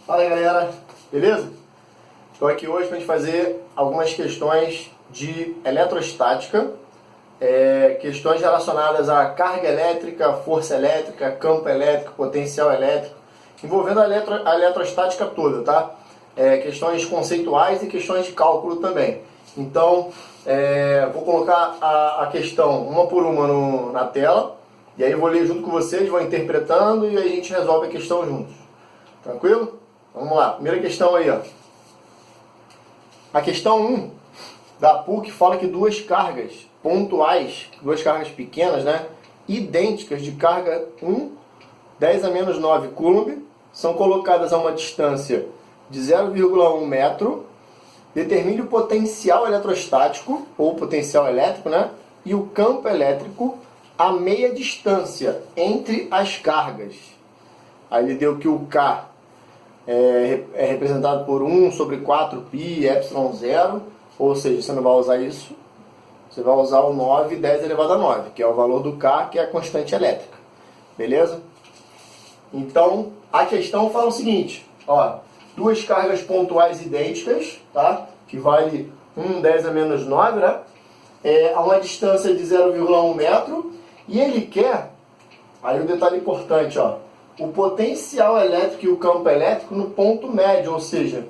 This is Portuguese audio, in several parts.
Fala aí, galera, beleza? Estou aqui hoje para a gente fazer algumas questões de eletrostática, questões relacionadas à carga elétrica, força elétrica, campo elétrico, potencial elétrico, envolvendo a eletrostática toda, tá? Questões conceituais e questões de cálculo também. Então, vou colocar a questão uma por uma na tela, e aí eu vou ler junto com vocês, vou interpretando e aí a gente resolve a questão juntos. Tranquilo? Vamos lá, primeira questão aí, ó. A questão 1 da PUC fala que duas cargas pontuais, duas cargas pequenas, né, idênticas de carga 1, 10 a menos 9 coulomb, são colocadas a uma distância de 0,1 metro. Determine o potencial eletrostático, ou potencial elétrico, né, e o campo elétrico a meia distância entre as cargas. Aí ele deu que o K é representado por 1 sobre 4π epsilon 0, ou seja, você não vai usar isso, você vai usar o 9 10 elevado a 9, que é o valor do K, que é a constante elétrica. Beleza? Então, a questão fala o seguinte, ó, duas cargas pontuais idênticas, tá? Que vale 1 10 a menos 9, né? A uma distância de 0,1 metro, e ele quer, aí um detalhe importante, ó, o potencial elétrico e o campo elétrico no ponto médio, ou seja,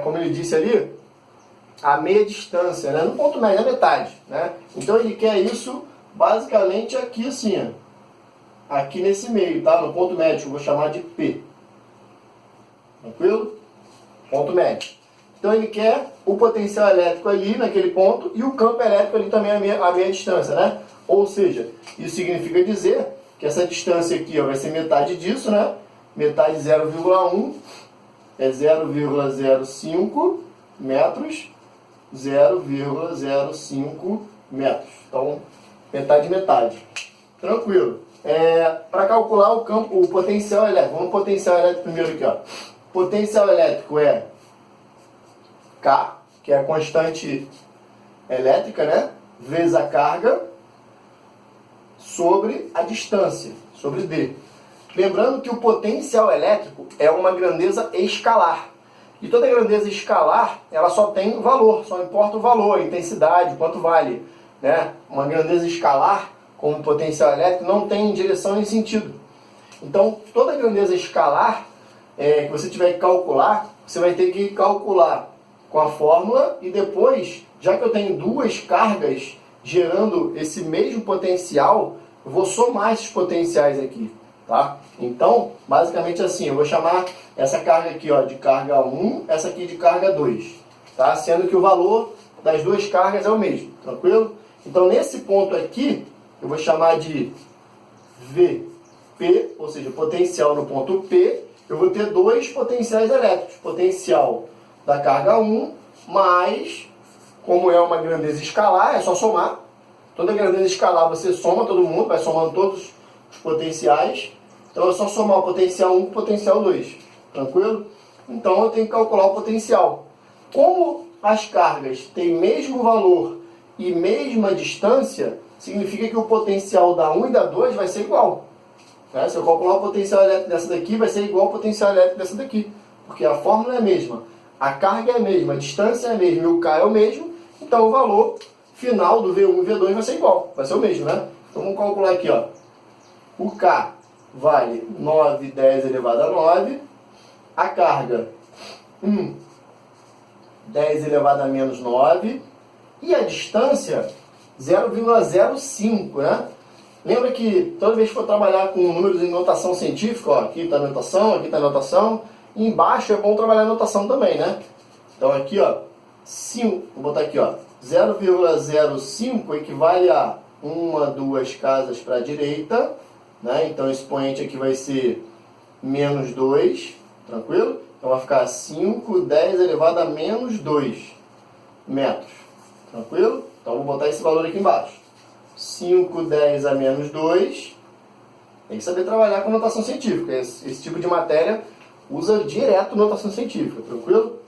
como ele disse ali, a meia distância, né? No ponto médio, a metade, né? Então ele quer isso basicamente aqui assim, ó, aqui nesse meio, tá? No ponto médio, eu vou chamar de P. Tranquilo? Ponto médio. Então ele quer o potencial elétrico ali naquele ponto e o campo elétrico ali também a meia distância, né? Ou seja, isso significa dizer que essa distância aqui, ó, vai ser metade disso, né? Metade de 0,1 é 0,05 metros, 0,05 metros. Então, metade, metade. Tranquilo. Para calcular o potencial elétrico, vamos no potencial elétrico primeiro aqui, ó. Potencial elétrico é K, que é a constante elétrica, né? Vezes a carga, sobre a distância, sobre D. Lembrando que o potencial elétrico é uma grandeza escalar. E toda grandeza escalar, ela só tem valor, só importa o valor, a intensidade, quanto vale, né? Uma grandeza escalar, como potencial elétrico, não tem direção nem sentido. Então, toda grandeza escalar que você tiver que calcular, você vai ter que calcular com a fórmula e depois, já que eu tenho duas cargas gerando esse mesmo potencial, eu vou somar esses potenciais aqui, tá? Então, basicamente assim, eu vou chamar essa carga aqui, ó, de carga 1, essa aqui de carga 2, tá? Sendo que o valor das duas cargas é o mesmo, tranquilo? Então, nesse ponto aqui, eu vou chamar de VP, ou seja, potencial no ponto P, eu vou ter dois potenciais elétricos, potencial da carga 1, mais, como é uma grandeza escalar, é só somar. Toda grandeza escalar você soma todo mundo, vai somando todos os potenciais. Então é só somar o potencial 1 com o potencial 2. Tranquilo? Então eu tenho que calcular o potencial. Como as cargas têm mesmo valor e mesma distância, significa que o potencial da 1 e da 2 vai ser igual. Se eu calcular o potencial elétrico dessa daqui, vai ser igual ao potencial elétrico dessa daqui. Porque a fórmula é a mesma, a carga é a mesma, a distância é a mesma e o K é o mesmo. Então o valor final do V1 e V2 vai ser igual, vai ser o mesmo, né? Então vamos calcular aqui, ó. O K vale 9 10 elevado a 9. A carga 1, 10 elevado a menos 9. E a distância 0,05, né? Lembra que toda vez que for trabalhar com números em notação científica, ó, aqui está a notação, aqui está a notação, e embaixo é bom trabalhar a notação também, né? Então aqui, ó, 5, vou botar aqui, ó, 0,05 equivale a 1, 2 casas para a direita, né? Então esse expoente aqui vai ser menos 2, tranquilo? Então vai ficar 5, 10 elevado a menos 2 metros, tranquilo? Então vou botar esse valor aqui embaixo. 5, 10 a menos 2. Tem que saber trabalhar com notação científica. Esse tipo de matéria usa direto notação científica, tranquilo?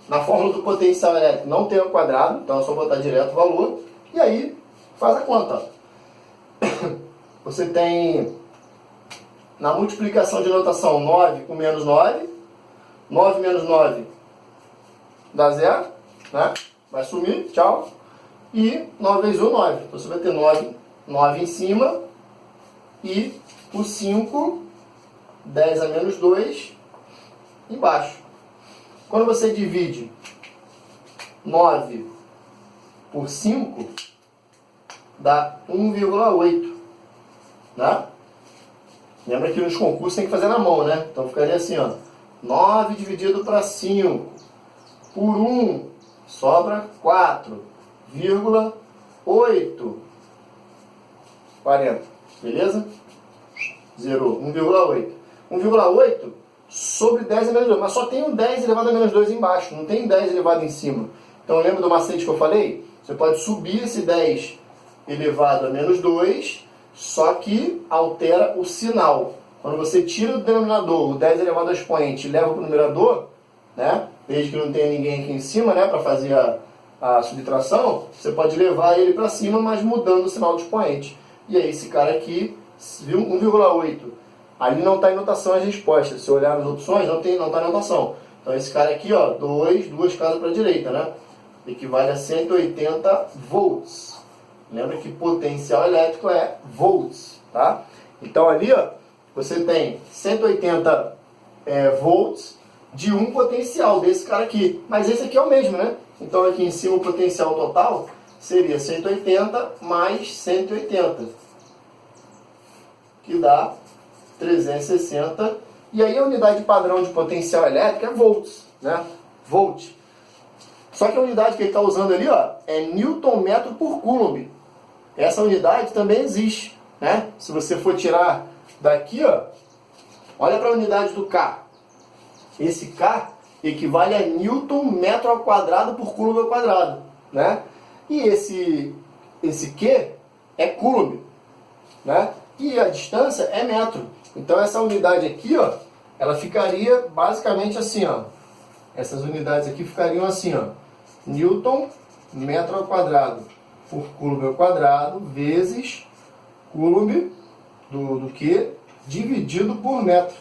Na fórmula do potencial elétrico não tem o quadrado, então é só botar direto o valor. E aí, faz a conta. Você tem Na multiplicação de notação, 9 com menos 9. 9 menos 9 dá 0, né? Vai sumir, tchau. E 9 vezes 1, 9. Então você vai ter 9 em cima. E o 5, 10 a menos 2, embaixo. Quando você divide 9 por 5, dá 1,8. Né? Lembra que nos concursos tem que fazer na mão, né? Então ficaria assim, ó. 9 dividido para 5 por 1 sobra 4,8. 40. Beleza? Zerou. 1,8. 1,8 sobre 10 a menos 2. Mas só tem um 10 elevado a menos 2 embaixo. Não tem 10 elevado em cima. Então lembra do macete que eu falei? Você pode subir esse 10 elevado a menos 2, só que altera o sinal. Quando você tira do denominador o 10 elevado ao expoente e leva para o numerador, né, desde que não tenha ninguém aqui em cima, né, para fazer a subtração, você pode levar ele para cima, mas mudando o sinal do expoente. E aí esse cara aqui, viu, 1,8. Ali não está em notação as respostas. Se olhar nas opções, não está em notação. Então esse cara aqui, ó, 2 casas para a direita, né? Equivale a 180 volts. Lembra que potencial elétrico é volts, tá? Então ali, ó, você tem 180 volts de um potencial desse cara aqui. Mas esse aqui é o mesmo, né? Então aqui em cima o potencial total seria 180 mais 180, que dá 360. E aí a unidade padrão de potencial elétrico é volts, né? Volt. Só que a unidade que ele está usando ali, ó, é Newton metro por Coulomb. Essa unidade também existe, né? Se você for tirar daqui, ó, olha para a unidade do K. Esse K equivale a Newton metro ao quadrado por Coulomb ao quadrado, né? E esse Q é Coulomb, né? E a distância é metro. Então essa unidade aqui, ó, ela ficaria basicamente assim, ó. Essas unidades aqui ficariam assim, ó. Newton metro ao quadrado por Coulomb ao quadrado vezes Coulomb do Q dividido por metro.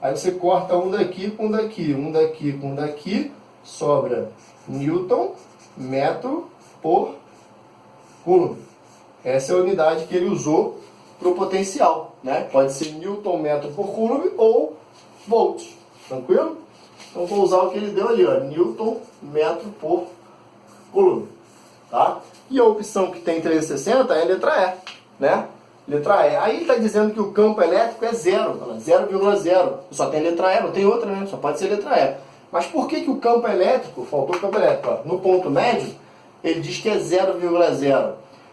Aí você corta um daqui com um daqui, um daqui com um daqui, sobra Newton metro por Coulomb. Essa é a unidade que ele usou para o potencial, né? Pode ser Newton metro por Coulomb ou volts, tranquilo? Então vou usar o que ele deu ali, ó, Newton metro por Coulomb, tá? E a opção que tem 360 é a letra E, né? Letra E. Aí está dizendo que o campo elétrico é 0, 0,0. Só tem letra E, não tem outra, né? Só pode ser letra E. Mas por que o campo elétrico, faltou o campo elétrico, ó, no ponto médio, ele diz que é 0,0?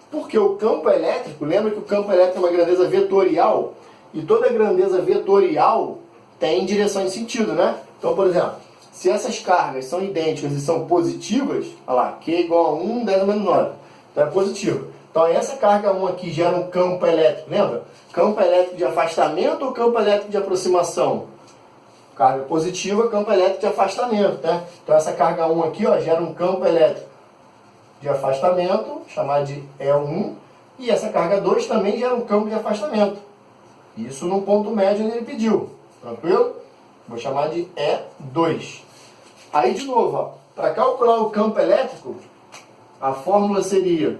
Porque o campo elétrico, lembra que o campo elétrico é uma grandeza vetorial? E toda grandeza vetorial tem direção e sentido, né? Então, por exemplo, se essas cargas são idênticas e são positivas, olha lá, Q igual a 1, 10 a menos 9. Então é positivo. Então essa carga 1 aqui gera um campo elétrico, lembra? Campo elétrico de afastamento ou campo elétrico de aproximação? Carga positiva, campo elétrico de afastamento, né? Então essa carga 1 aqui, ó, gera um campo elétrico de afastamento, chamado de E1, e essa carga 2 também gera um campo de afastamento. Isso no ponto médio ele pediu, tranquilo? Vou chamar de E2. Aí de novo, para calcular o campo elétrico, a fórmula seria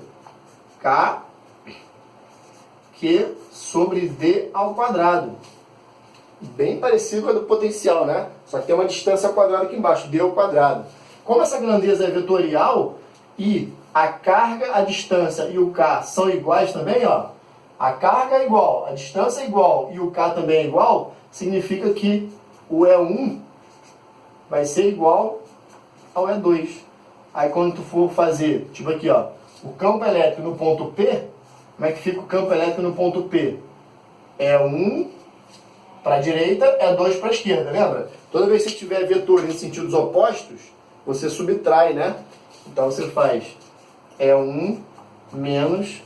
K Q sobre D ao quadrado. Bem parecido com a do potencial, né? Só que tem uma distância ao quadrado aqui embaixo, D ao quadrado. Como essa grandeza é vetorial e a carga, a distância e o K são iguais também, ó. A carga é igual, a distância é igual e o K também é igual, significa que o E1 vai ser igual ao E2. Aí quando tu for fazer, tipo aqui, ó, o campo elétrico no ponto P, como é que fica o campo elétrico no ponto P? E1 para a direita, E2 para a esquerda, lembra? Toda vez que você tiver vetores em sentidos opostos, você subtrai, né? Então você faz E1 menos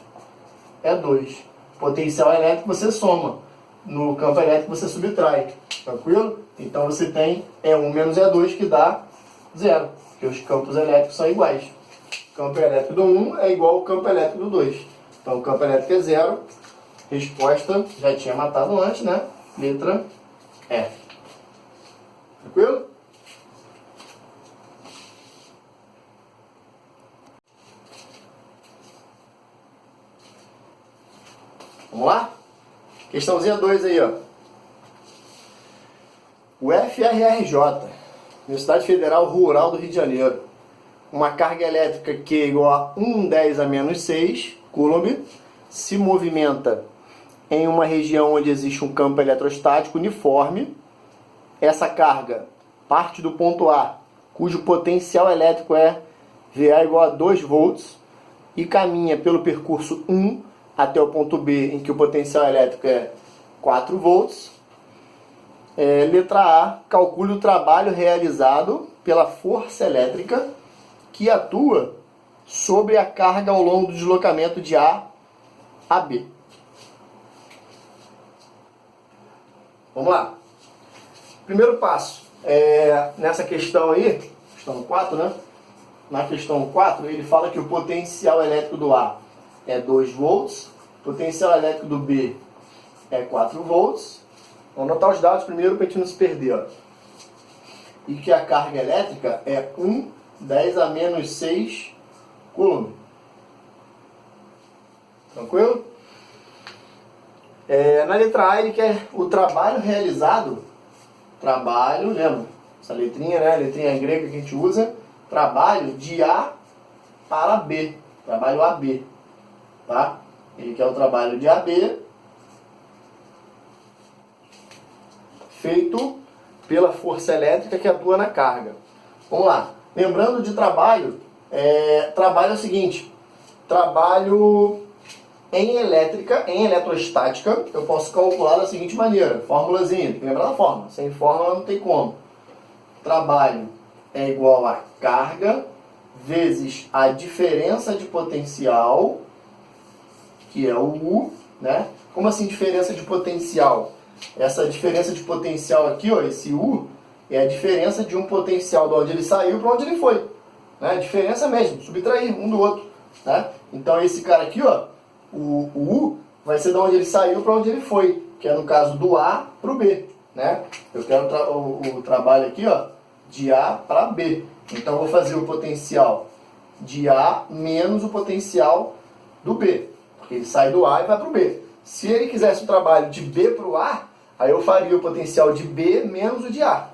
E2. Potencial elétrico você soma. No campo elétrico você subtrai. Tranquilo? Então você tem E1 menos E2 que dá 0. Porque os campos elétricos são iguais. O campo elétrico do 1 é igual ao campo elétrico do 2. Então o campo elétrico é 0. Resposta já tinha matado antes, né? Letra E. Tranquilo? Vamos lá? Questãozinha 2 aí, ó. O FRRJ, Universidade Federal Rural do Rio de Janeiro, uma carga elétrica Q igual a 1,10 a menos 6 Coulomb, se movimenta em uma região onde existe um campo eletrostático uniforme. Essa carga parte do ponto A, cujo potencial elétrico é VA igual a 2 volts, e caminha pelo percurso 1 até o ponto B, em que o potencial elétrico é 4 volts. Letra A, calcule o trabalho realizado pela força elétrica que atua sobre a carga ao longo do deslocamento de A a B. Vamos lá. Primeiro passo, nessa questão aí, questão 4, né? Na questão 4, ele fala que o potencial elétrico do A é 2 volts, o potencial elétrico do B é 4 volts. Vamos anotar os dados primeiro para a gente não se perder. Ó. E que a carga elétrica é 1,10 a menos 6 Coulomb. Tranquilo? Na letra A ele quer o trabalho realizado. Trabalho, lembra? Essa letrinha, né? A letrinha grega que a gente usa. Trabalho de A para B. Trabalho AB. Tá? Ele quer o trabalho de AB feito pela força elétrica que atua na carga. Vamos lá. Lembrando de trabalho, trabalho é o seguinte. Trabalho em elétrica, em eletrostática, eu posso calcular da seguinte maneira. Fórmulazinha, tem que lembrar da fórmula. Sem fórmula não tem como. Trabalho é igual a carga vezes a diferença de potencial, que é o U, né? Como assim diferença de potencial? Essa diferença de potencial aqui, ó, esse U, é a diferença de um potencial de onde ele saiu para onde ele foi. Né? Diferença mesmo, subtrair um do outro. Né? Então esse cara aqui, ó, o U, vai ser de onde ele saiu para onde ele foi, que é no caso do A para o B. Né? Eu quero o trabalho aqui, ó, de A para B. Então eu vou fazer o potencial de A menos o potencial do B. Porque ele sai do A e vai para o B. Se ele quisesse o trabalho de B para o A, aí eu faria o potencial de B menos o de A.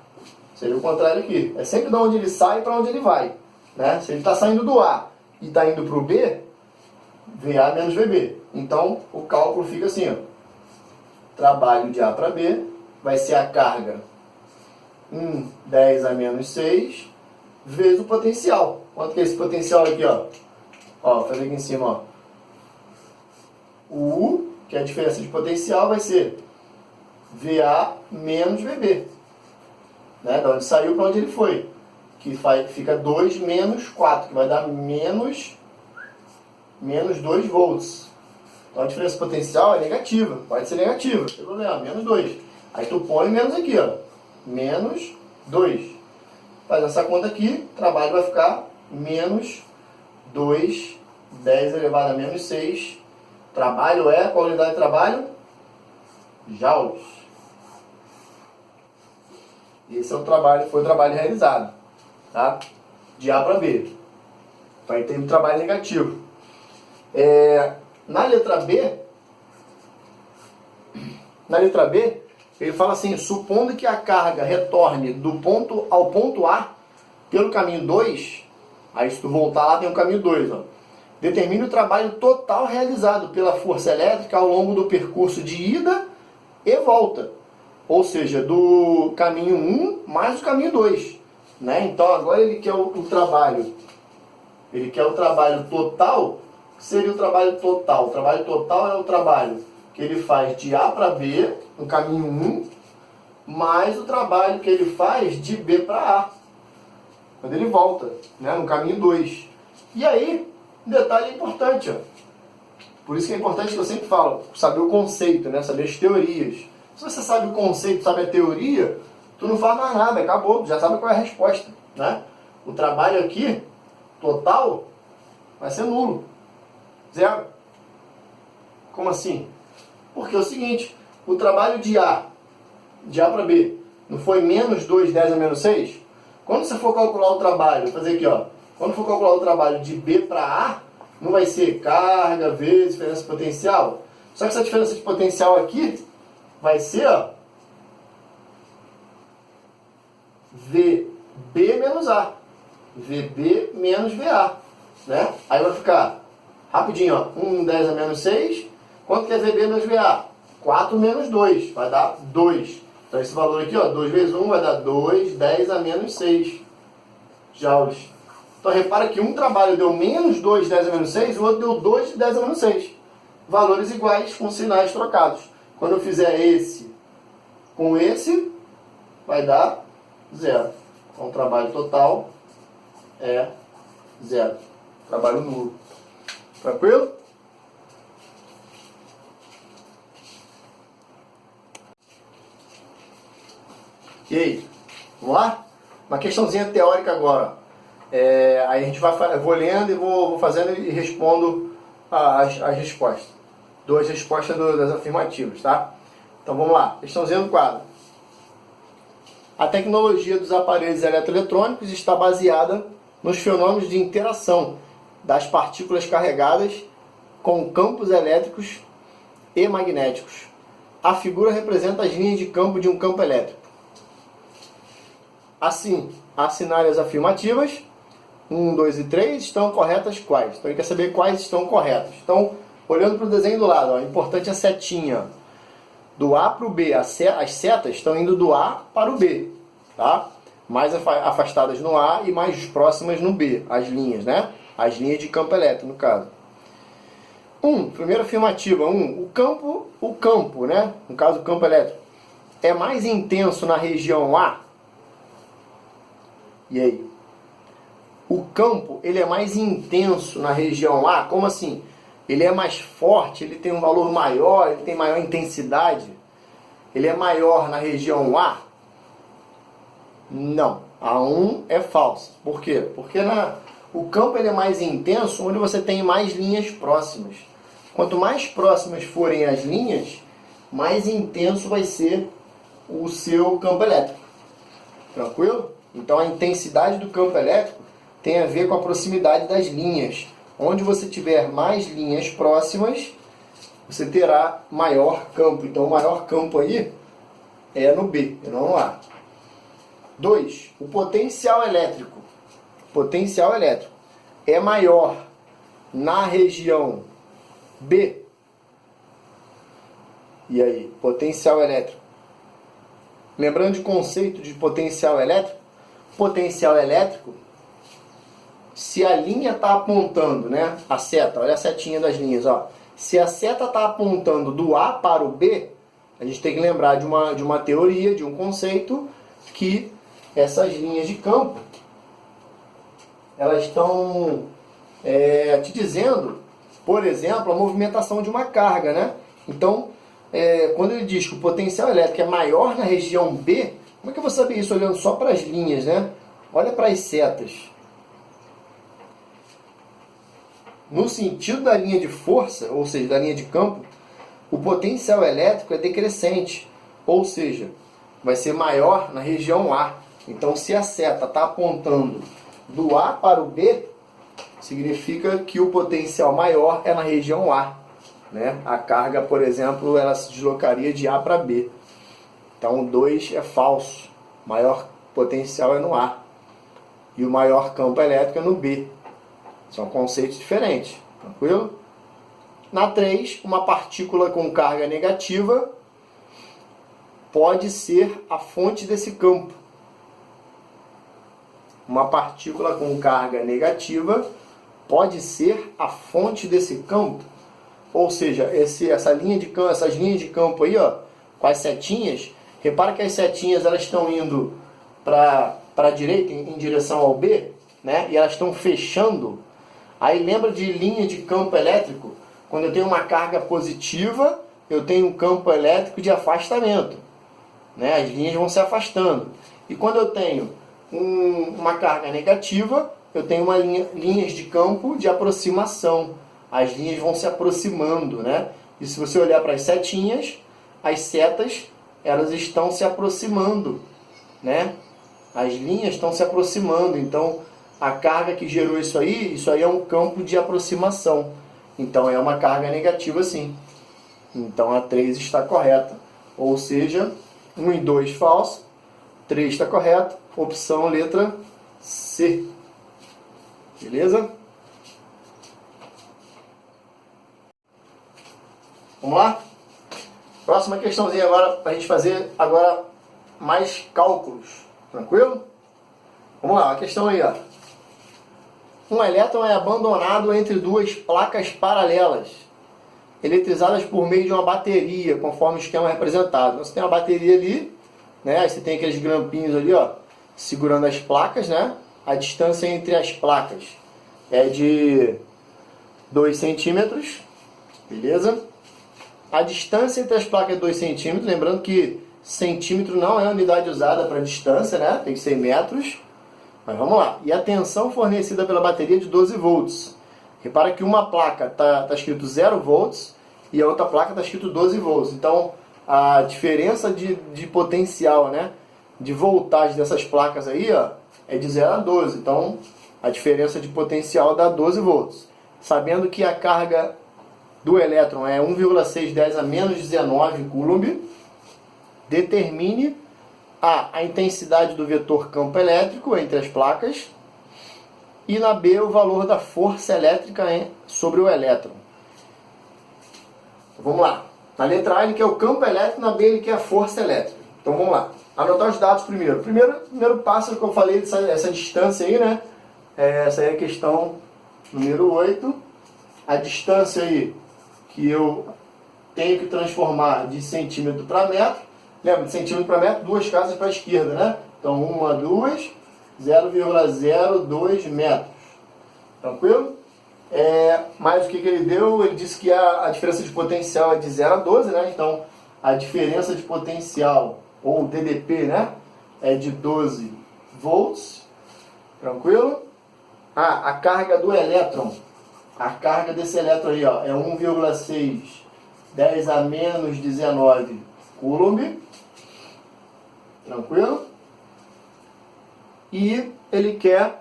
Seria o contrário aqui. É sempre de onde ele sai para onde ele vai. Né? Se ele está saindo do A e está indo para o B, VA menos VB. Então o cálculo fica assim. Ó. Trabalho de A para B vai ser a carga 10 a menos 6 vezes o potencial. Quanto que é esse potencial aqui? Ó, vou fazer aqui em cima. Ó. O U, que é a diferença de potencial, vai ser VA menos VB. Né? Da onde saiu para onde ele foi. Que fica 2 menos 4, que vai dar menos 2 volts. Então a diferença potencial é negativa. Pode ser negativa, não tem problema, menos 2. Aí tu põe menos aqui, ó. Menos 2. Faz essa conta aqui, o trabalho vai ficar menos 2, 10 elevado a menos 6. Trabalho é, qual unidade de trabalho? Joules. Esse é o trabalho, foi o trabalho realizado. Tá? De A para B. Vai ter um trabalho negativo. Na letra B, ele fala assim, supondo que a carga retorne do ponto ao ponto A pelo caminho 2, aí se tu voltar lá tem o caminho 2, ó. Determine o trabalho total realizado pela força elétrica ao longo do percurso de ida e volta. Ou seja, do caminho 1 mais o caminho 2. Né? Então agora ele quer o trabalho. Ele quer o trabalho total. O que seria o trabalho total? O trabalho total é o trabalho que ele faz de A para B, no caminho 1, mais o trabalho que ele faz de B para A, quando ele volta, né? No caminho 2. E aí, um detalhe importante, ó. Por isso que é importante que eu sempre falo, saber o conceito, né? Saber as teorias. Se você sabe o conceito, sabe a teoria, tu não faz mais nada, acabou, tu já sabe qual é a resposta, né? O trabalho aqui, total, vai ser nulo. Zero. Como assim? Porque é o seguinte, o trabalho de A de A para B não foi menos 2, 10 a menos 6? Quando você for calcular o trabalho, vou fazer aqui, ó. Quando for calcular o trabalho de B para A, não vai ser carga vezes diferença de potencial. Só que essa diferença de potencial aqui vai ser, ó, VB menos A. VB menos VA. Né? Aí vai ficar rapidinho, ó. 1, 10 a menos 6. Quanto que é VB menos VA? 4 menos 2. Vai dar 2. Então esse valor aqui, ó, 2 vezes 1 vai dar 2, 10 a menos 6 joules. Então repara que um trabalho deu menos 2, 10 a menos 6, o outro deu 2, 10 a menos 6. Valores iguais com sinais trocados. Quando eu fizer esse com esse, vai dar 0. Então o trabalho total é 0. Trabalho nulo. Tranquilo? E aí? Vamos lá? Uma questãozinha teórica agora. Aí a gente vai, eu vou lendo e vou fazendo e respondo as respostas. Dou as respostas das afirmativas, tá? Então vamos lá. Questãozinha do quadro. A tecnologia dos aparelhos eletroeletrônicos está baseada nos fenômenos de interação das partículas carregadas com campos elétricos e magnéticos. A figura representa as linhas de campo de um campo elétrico. Assim, assinale as afirmativas. 1, 2 e 3 estão corretas quais? Então ele quer saber quais estão corretas. Então, olhando para o desenho do lado, ó, importante a setinha. Do A para o B, as setas estão indo do A para o B. Tá? Mais afastadas no A e mais próximas no B. As linhas, né? As linhas de campo elétrico, no caso. Primeira afirmativa. O campo, né? No caso, o campo elétrico, é mais intenso na região A? E aí? O campo, ele é mais intenso na região A? Como assim? Ele é mais forte, ele tem um valor maior, ele tem maior intensidade? Ele é maior na região A? Não. A 1 é falsa. Por quê? Porque o campo ele é mais intenso onde você tem mais linhas próximas. Quanto mais próximas forem as linhas, mais intenso vai ser o seu campo elétrico. Tranquilo? Então a intensidade do campo elétrico tem a ver com a proximidade das linhas. Onde você tiver mais linhas próximas, você terá maior campo. Então o maior campo aí é no B, e não no A. 2. O potencial elétrico. Potencial elétrico é maior na região B. E aí? Potencial elétrico. Lembrando do conceito de potencial elétrico? Potencial elétrico, se a linha está apontando, né, a seta, olha a setinha das linhas, ó. Se a seta está apontando do A para o B, a gente tem que lembrar de uma teoria, de um conceito, que essas linhas de campo, elas estão te dizendo, por exemplo, a movimentação de uma carga, né? Então, quando ele diz que o potencial elétrico é maior na região B, como é que eu vou saber isso olhando só para as linhas, né? Olha para as setas. No sentido da linha de força, ou seja, da linha de campo, o potencial elétrico é decrescente, ou seja, vai ser maior na região A. Então, se a seta está apontando do A para o B, significa que o potencial maior é na região A. Né? A carga, por exemplo, ela se deslocaria de A para B. Então, 2 é falso. O maior potencial é no A. E o maior campo elétrico é no B. São conceitos diferentes. Tranquilo? Na 3, uma partícula com carga negativa pode ser a fonte desse campo. Uma partícula com carga negativa pode ser a fonte desse campo. Ou seja, essas linhas de campo aí, ó, com as setinhas, repara que as setinhas elas estão indo para a direita, em direção ao B, né? E elas estão fechando. Aí lembra de linha de campo elétrico? Quando eu tenho uma carga positiva, eu tenho um campo elétrico de afastamento. Né? As linhas vão se afastando. E quando eu tenho uma carga negativa, eu tenho linhas de campo de aproximação. As linhas vão se aproximando, né? E se você olhar para as setinhas, as setas elas estão se aproximando, né? As linhas estão se aproximando, então a carga que gerou isso aí é um campo de aproximação. Então é uma carga negativa sim. Então a 3 está correta. Ou seja, 1 e 2 falso, 3 está correto. Opção letra C. Beleza? Vamos lá? Próxima questãozinha agora, para a gente fazer agora mais cálculos. Tranquilo? Vamos lá, a questão aí, ó. Um elétron é abandonado entre duas placas paralelas, eletrizadas por meio de uma bateria, conforme o esquema representado. Então, você tem uma bateria ali, né? Aí você tem aqueles grampinhos ali, ó, segurando as placas, né? A distância entre as placas é de 2 centímetros, beleza? A distância entre as placas é 2 centímetros, lembrando que centímetro não é a unidade usada para distância, né? Tem que ser metros. Mas vamos lá. E a tensão fornecida pela bateria é de 12 volts. Repara que uma placa tá escrito 0 volts e a outra placa está escrito 12 volts. Então, a diferença de potencial, né, de voltagem dessas placas aí, ó, é de 0 a 12. Então, a diferença de potencial dá 12 volts. Sabendo que a carga do elétron é 1,610 a menos 19 coulomb, determine a intensidade do vetor campo elétrico entre as placas e na B o valor da força elétrica sobre o elétron. Vamos lá. Na letra A ele quer o campo elétrico, na B ele quer a força elétrica. Então vamos lá. Anotar os dados primeiro. Primeiro passo que eu falei dessa distância aí, né? Essa aí é a questão número 8. A distância aí que eu tenho que transformar de centímetro para metro. Lembra, de centímetro para metro, duas casas para a esquerda, né? Então, 1, 2, 0,02 metros. Tranquilo? Mas o que ele deu? Ele disse que a diferença de potencial é de 0 a 12, né? Então, a diferença de potencial, ou DDP, né? É de 12 volts. Tranquilo? A carga do elétron. A carga desse elétron aí, ó, é 1,610 a menos 19 coulomb. Tranquilo? E ele quer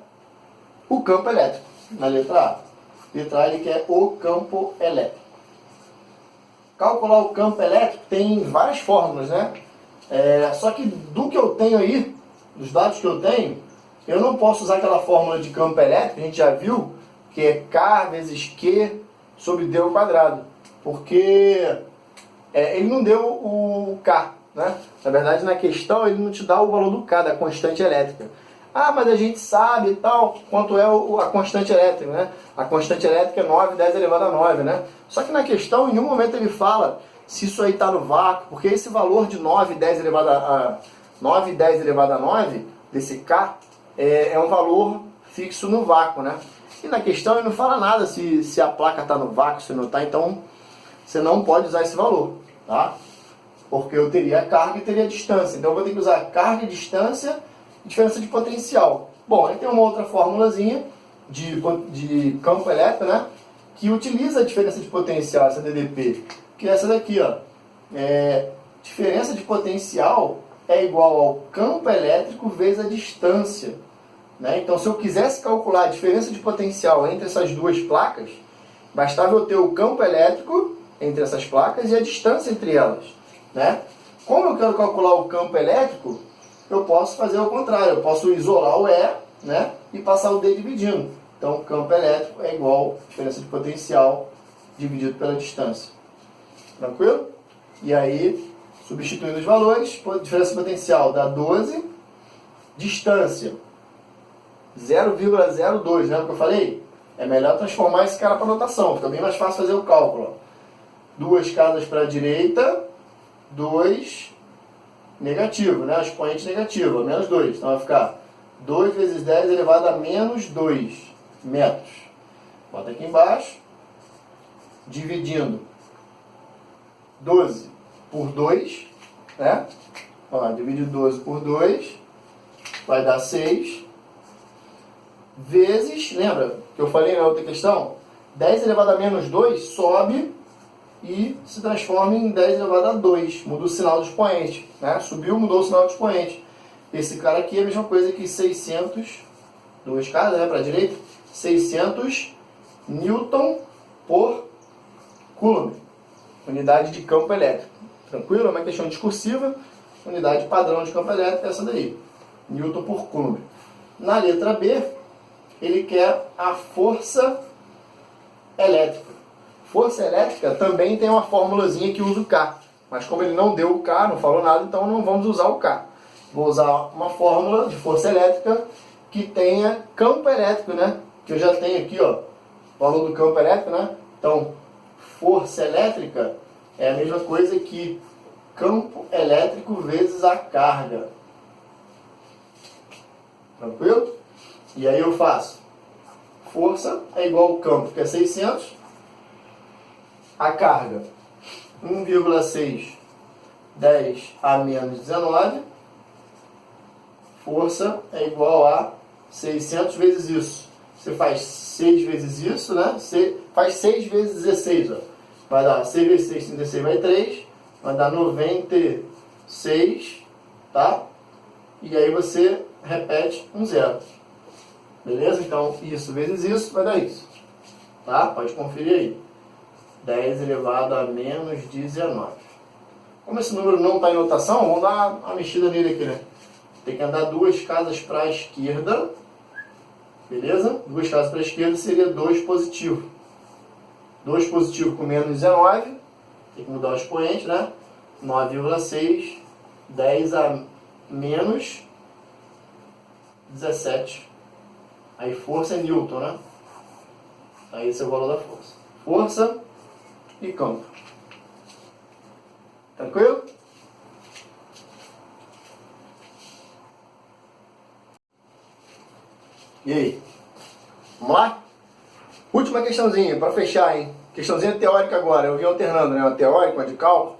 o campo elétrico, na letra A. Letra A ele quer o campo elétrico. Calcular o campo elétrico tem várias fórmulas, né? Só que do que eu tenho aí, dos dados que eu tenho, eu não posso usar aquela fórmula de campo elétrico, a gente já viu, que é K vezes Q sobre D ao quadrado. Porque ele não deu o K, né? Na verdade, na questão, ele não te dá o valor do K, da constante elétrica. Ah, mas a gente sabe e tal, quanto é a constante elétrica, né? A constante elétrica é 9, 10 elevado a 9, né? Só que na questão, em nenhum momento ele fala se isso aí está no vácuo, porque esse valor de 9, 10 elevado a 9, 10 elevado a 9, desse K, é um valor fixo no vácuo, né? E na questão ele não fala nada se a placa está no vácuo, se não está, então você não pode usar esse valor, tá? Porque eu teria a carga e teria a distância. Então eu vou ter que usar carga e distância e diferença de potencial. Bom, aí tem uma outra formulazinha de campo elétrico, né? Que utiliza a diferença de potencial, essa DDP. Que é essa daqui, ó. Diferença de potencial é igual ao campo elétrico vezes a distância. Né? Então, se eu quisesse calcular a diferença de potencial entre essas duas placas, bastava eu ter o campo elétrico entre essas placas e a distância entre elas. Né? Como eu quero calcular o campo elétrico, eu posso fazer o contrário. Eu posso isolar o E, né, e passar o D dividindo. Então, o campo elétrico é igual a diferença de potencial dividido pela distância. Tranquilo? E aí, substituindo os valores, diferença de potencial dá 12, distância 0,02, lembra que eu falei? É melhor transformar esse cara para notação, fica bem mais fácil fazer o cálculo. 2 casas para a direita, 2 negativo, né? Expoente negativo, menos 2. Então vai ficar 2 vezes 10 elevado a menos 2 metros. Bota aqui embaixo, dividindo 12 por 2, né? Ó, divide 12 por 2, vai dar 6, vezes, lembra que eu falei na outra questão? 10 elevado a menos 2 sobe e se transforma em 10 elevado a 2. Muda o sinal do expoente, né? Subiu, mudou o sinal do expoente. Esse cara aqui é a mesma coisa que 600, duas casas, né, para a direita, 600 Newton por Coulomb, unidade de campo elétrico. Tranquilo? É uma questão discursiva, unidade padrão de campo elétrico é essa daí, Newton por Coulomb. Na letra B, ele quer a força elétrica. Força elétrica também tem uma formulazinha que usa o K, mas como ele não deu o K, não falou nada, então não vamos usar o K. Vou usar uma fórmula de força elétrica que tenha campo elétrico, né? Que eu já tenho aqui, ó, valor do campo elétrico, né? Então, força elétrica é a mesma coisa que campo elétrico vezes a carga. Tranquilo? E aí eu faço força é igual ao campo, que é 600, a carga 1,6, 10 a menos 19, força é igual a 600 vezes isso. Você faz 6 vezes isso, né? Você faz 6 vezes 16, ó. Vai dar 6 vezes 6, 36, vai 3. Vai dar 96, tá? E aí você repete um zero. Beleza? Então, isso vezes isso vai dar isso. Tá? Pode conferir aí. 10 elevado a menos 19. Como esse número não está em notação, vamos dar uma mexida nele aqui, né? Tem que andar duas casas para a esquerda. Beleza? Duas casas para a esquerda seria 2 positivo. 2 positivo com menos 19. Tem que mudar o expoente, né? 9,6. 10 a menos 17. Aí força é Newton, né? Aí esse é o valor da força. Força e campo. Tranquilo? E aí? Vamos lá? Última questãozinha, para fechar, hein? Questãozinha teórica agora. Eu vim alternando, né? Uma teórica, uma de cálculo.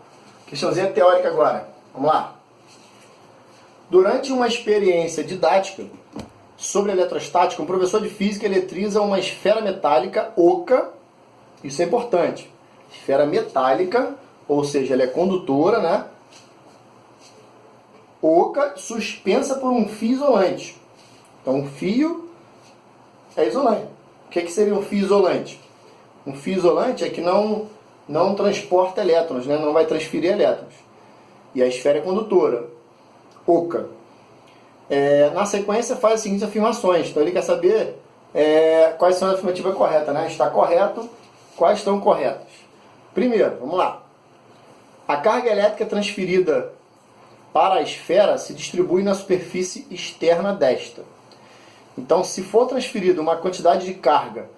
Questãozinha teórica agora. Vamos lá. Durante uma experiência didática sobre eletrostática, um professor de física eletriza uma esfera metálica oca. Isso é importante. Esfera metálica, ou seja, ela é condutora, né? Oca, suspensa por um fio isolante. Então, um fio é isolante. O que seria um fio isolante? Um fio isolante é que não transporta elétrons, né? Não vai transferir elétrons. E a esfera é condutora. Oca. Na sequência faz as seguintes afirmações. Então ele quer saber quais são as afirmativas corretas, né? Está correto, quais estão corretas. Primeiro, vamos lá. A carga elétrica transferida para a esfera se distribui na superfície externa desta. Então, se for transferida uma quantidade de carga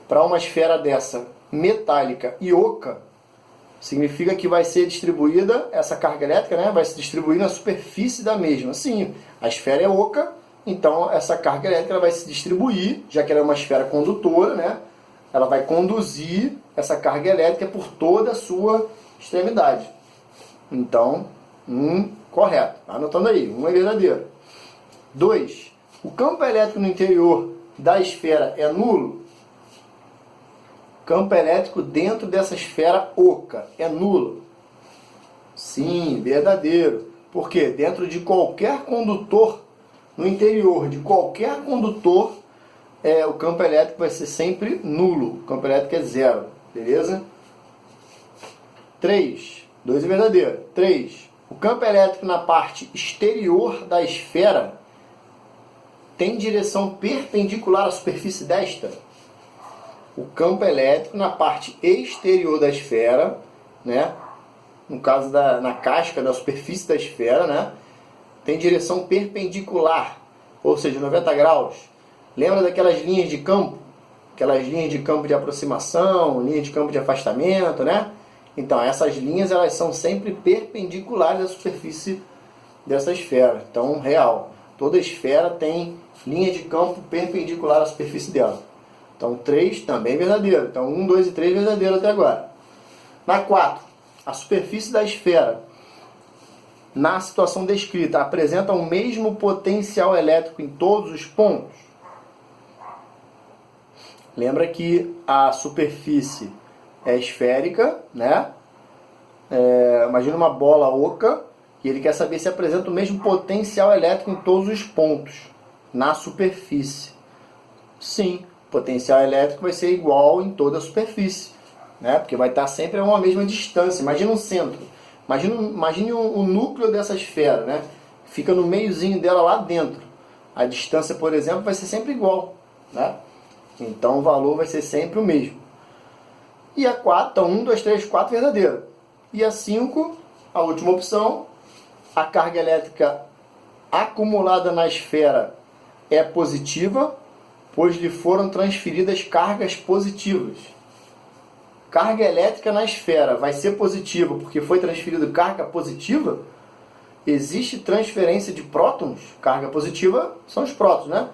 para uma esfera dessa metálica e oca, significa que vai ser distribuída, essa carga elétrica, né, vai se distribuir na superfície da mesma. Sim, a esfera é oca, então essa carga elétrica vai se distribuir, já que ela é uma esfera condutora, né, ela vai conduzir essa carga elétrica por toda a sua extremidade. Então, correto. Tá anotando aí, é verdadeiro. 2. O campo elétrico no interior da esfera é nulo? Campo elétrico dentro dessa esfera oca é nulo? Sim, verdadeiro. Por quê? Dentro de qualquer condutor, no interior de qualquer condutor, o campo elétrico vai ser sempre nulo. O campo elétrico é zero. Beleza? 3. 2 é verdadeiro. 3. O campo elétrico na parte exterior da esfera tem direção perpendicular à superfície desta? O campo elétrico na parte exterior da esfera, né? No caso na casca da superfície da esfera, né? Tem direção perpendicular, ou seja, 90 graus. Lembra daquelas linhas de campo? Aquelas linhas de campo de aproximação, linha de campo de afastamento, né? Então, essas linhas elas são sempre perpendiculares à superfície dessa esfera. Então, real. Toda esfera tem linha de campo perpendicular à superfície dela. Então, 3 também verdadeiro. Então, 1, 2 e 3 verdadeiro até agora. Na 4, a superfície da esfera, na situação descrita, apresenta o mesmo potencial elétrico em todos os pontos? Lembra que a superfície é esférica, né? Imagina uma bola oca e ele quer saber se apresenta o mesmo potencial elétrico em todos os pontos na superfície. Sim, o potencial elétrico vai ser igual em toda a superfície, né? Porque vai estar sempre a uma mesma distância. Imagina um centro, imagine o núcleo dessa esfera, né? Fica no meiozinho dela lá dentro. A distância, por exemplo, vai ser sempre igual, né? Então o valor vai ser sempre o mesmo. E a 4, então 1, 2, 3, 4 verdadeira. E a 5, a última opção, a carga elétrica acumulada na esfera é positiva, pois lhe foram transferidas cargas positivas. Carga elétrica na esfera vai ser positiva porque foi transferida carga positiva? Existe transferência de prótons? Carga positiva são os prótons, né?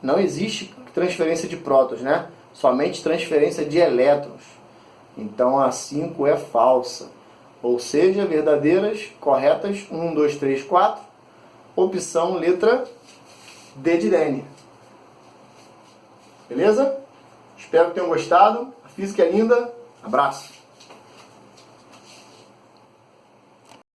Não existe transferência de prótons, né? Somente transferência de elétrons. Então a 5 é falsa. Ou seja, verdadeiras, corretas, 1, 2, 3, 4. Opção letra D de Dene. Beleza? Espero que tenham gostado. A física é linda. Abraço.